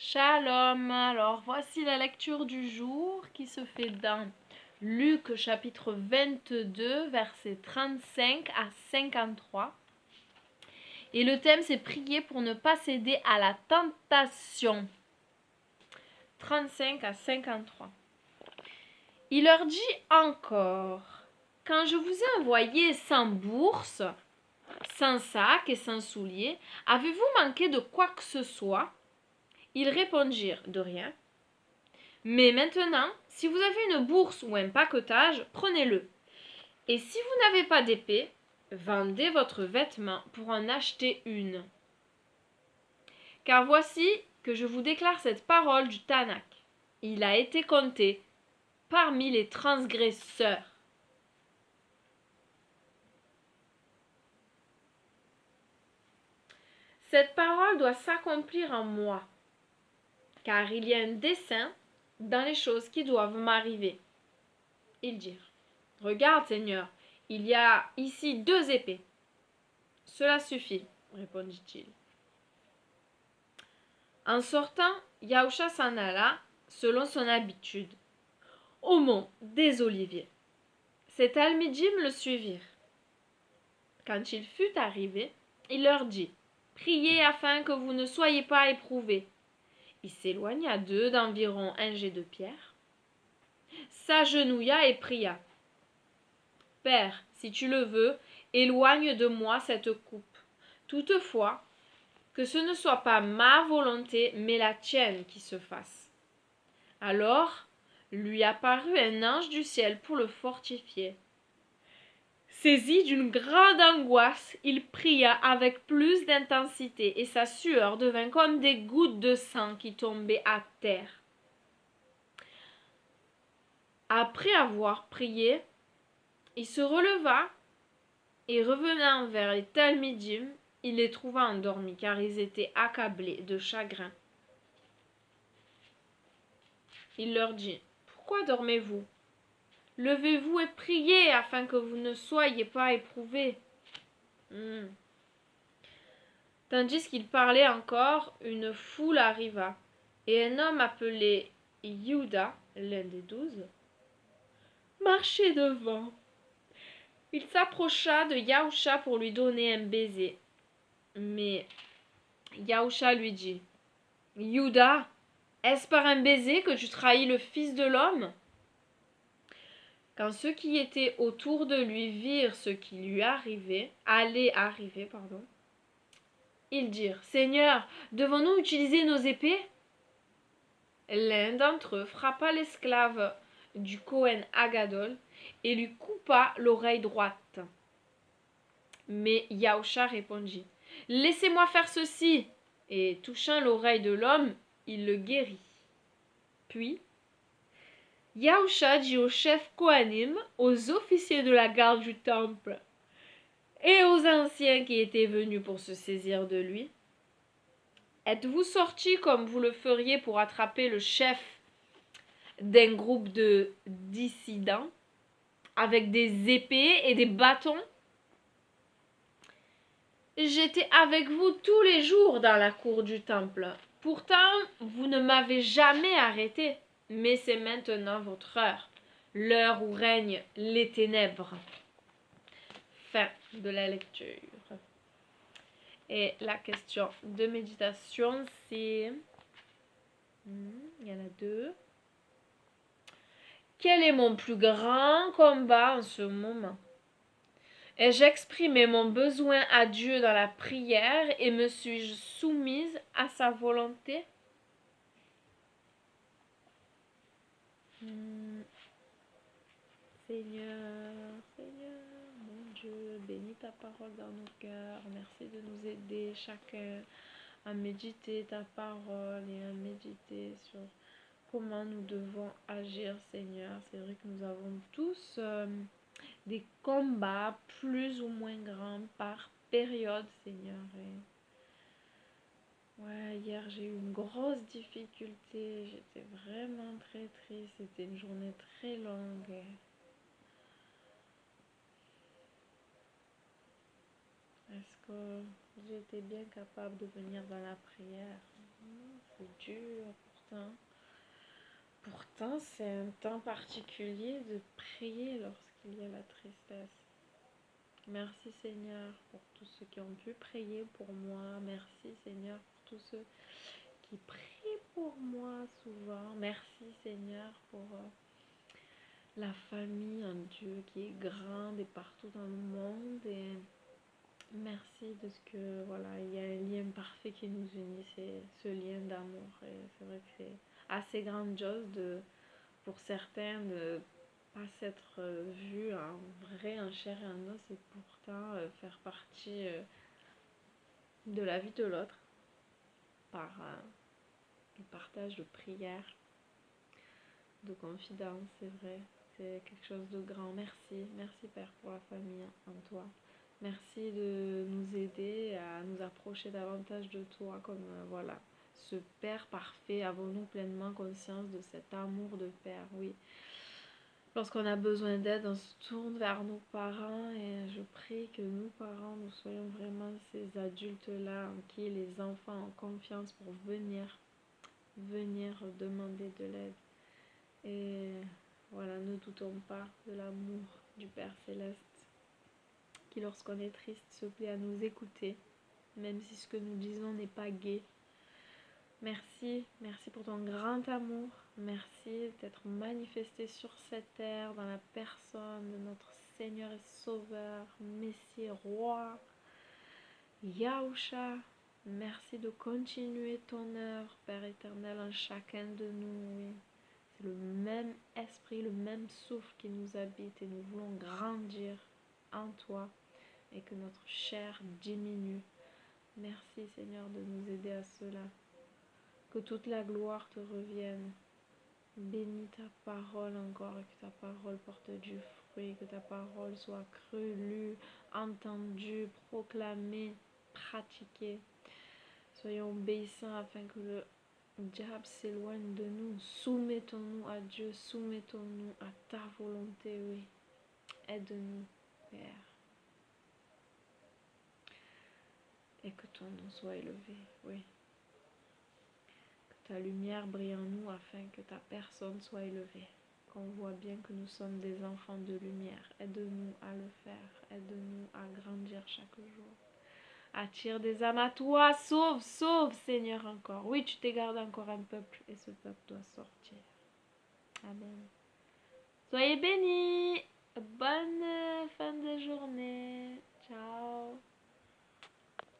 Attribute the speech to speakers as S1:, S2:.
S1: Shalom, alors voici la lecture du jour qui se fait dans Luc chapitre 22 versets 35 à 53. Et le thème c'est prier pour ne pas céder à la tentation. 35 à 53. Il leur dit encore, quand je vous ai envoyé sans bourse, sans sac et sans souliers, avez-vous manqué de quoi que ce soit? Ils répondirent, de rien. Mais maintenant, si vous avez une bourse ou un paquetage, prenez-le. Et si vous n'avez pas d'épée, vendez votre vêtement pour en acheter une. Car voici que je vous déclare cette parole du Tanakh. Il a été compté parmi les transgresseurs. Cette parole doit s'accomplir en moi, car il y a un dessein dans les choses qui doivent m'arriver. Ils dirent, regarde Seigneur, il y a ici 2 épées. Cela suffit, répondit-il. En sortant, Yahusha s'en alla, selon son habitude, au mont des Oliviers. Ses talmidim le suivirent. Quand il fut arrivé, il leur dit, priez afin que vous ne soyez pas éprouvés. Il s'éloigna d'eux d'environ un jet de pierre, s'agenouilla et pria. Père, si tu le veux, éloigne de moi cette coupe. Toutefois, que ce ne soit pas ma volonté, mais la tienne qui se fasse. Alors lui apparut un ange du ciel pour le fortifier. Saisi d'une grande angoisse, il pria avec plus d'intensité et sa sueur devint comme des gouttes de sang qui tombaient à terre. Après avoir prié, il se releva et revenant vers les talmidim, il les trouva endormis car ils étaient accablés de chagrin. Il leur dit, pourquoi dormez-vous? Levez-vous et priez afin que vous ne soyez pas éprouvés. Tandis qu'il parlait encore, une foule arriva, et un homme appelé Yuda, l'un des 12, marchait devant. Il s'approcha de Yahusha pour lui donner un baiser. Mais Yahusha lui dit, Yuda, est-ce par un baiser que tu trahis le Fils de l'homme? Quand ceux qui étaient autour de lui virent ce qui lui allait arriver, ils dirent, Seigneur, devons-nous utiliser nos épées? L'un d'entre eux frappa l'esclave du Cohen Agadol et lui coupa l'oreille droite. Mais Yahusha répondit, laissez-moi faire ceci, et touchant l'oreille de l'homme, il le guérit. Puis, Yahusha dit aux chefs Kohanim, aux officiers de la garde du temple et aux anciens qui étaient venus pour se saisir de lui, êtes-vous sortis comme vous le feriez pour attraper le chef d'un groupe de dissidents avec des épées et des bâtons? J'étais avec vous tous les jours dans la cour du temple. Pourtant, vous ne m'avez jamais arrêté. Mais c'est maintenant votre heure, l'heure où règnent les ténèbres. Fin de la lecture. Et la question de méditation, c'est... il y en a 2. Quel est mon plus grand combat en ce moment? Ai-je exprimé mon besoin à Dieu dans la prière et me suis-je soumise à sa volonté? Seigneur, mon Dieu, bénis ta parole dans nos cœurs. Merci de nous aider chacun à méditer ta parole et à méditer sur comment nous devons agir, Seigneur. C'est vrai que nous avons tous des combats plus ou moins grands par période, Seigneur. Ouais, hier j'ai eu une grosse difficulté, j'étais vraiment très triste, c'était une journée très longue. Est-ce que j'étais bien capable de venir dans la prière? C'est dur, pourtant c'est un temps particulier de prier lorsqu'il y a la tristesse. Merci Seigneur pour tous ceux qui ont pu prier pour moi. Merci Seigneur pour tous ceux qui prient pour moi souvent. Merci Seigneur pour la famille en Dieu qui est grande et partout dans le monde. Et merci de ce que voilà, il y a un lien parfait qui nous unit, c'est ce lien d'amour. Et c'est vrai que c'est assez grandiose pour certains de pas s'être vus en vrai, en chair et en os, et pourtant faire partie de la vie de l'autre par le partage de prières, de confidence, c'est vrai. C'est quelque chose de grand. Merci, merci Père pour la famille en toi. Merci de nous aider à nous approcher davantage de toi comme voilà, ce Père parfait. Avons-nous pleinement conscience de cet amour de Père? Oui. Lorsqu'on a besoin d'aide, on se tourne vers nos parents et je prie que nous, parents, nous soyons vraiment ces adultes-là en qui les enfants ont confiance pour venir demander de l'aide. Et voilà, ne doutons pas de l'amour du Père Céleste qui, lorsqu'on est triste, se plaît à nous écouter, même si ce que nous disons n'est pas gai. Merci, merci pour ton grand amour. Merci d'être manifesté sur cette terre dans la personne de notre Seigneur et Sauveur, Messie, Roi, Yahusha. Merci de continuer ton œuvre, Père éternel, en chacun de nous. Oui. C'est le même esprit, le même souffle qui nous habite et nous voulons grandir en toi et que notre chair diminue. Merci Seigneur de nous aider à cela. Que toute la gloire te revienne. Bénis ta parole encore et que ta parole porte du fruit, que ta parole soit crue, lue, entendue, proclamée, pratiquée. Soyons obéissants afin que le diable s'éloigne de nous. Soumettons-nous à Dieu, soumettons-nous à ta volonté, oui. Aide-nous, Père. Et que ton nom soit élevé, oui. Que ta lumière brille en nous afin que ta personne soit élevée. Qu'on voit bien que nous sommes des enfants de lumière. Aide-nous à le faire. Aide-nous à grandir chaque jour. Attire des âmes à toi. Sauve, sauve, Seigneur, encore. Oui, tu t'es gardé encore un peuple et ce peuple doit sortir. Amen. Soyez bénis. Bonne fin de journée. Ciao.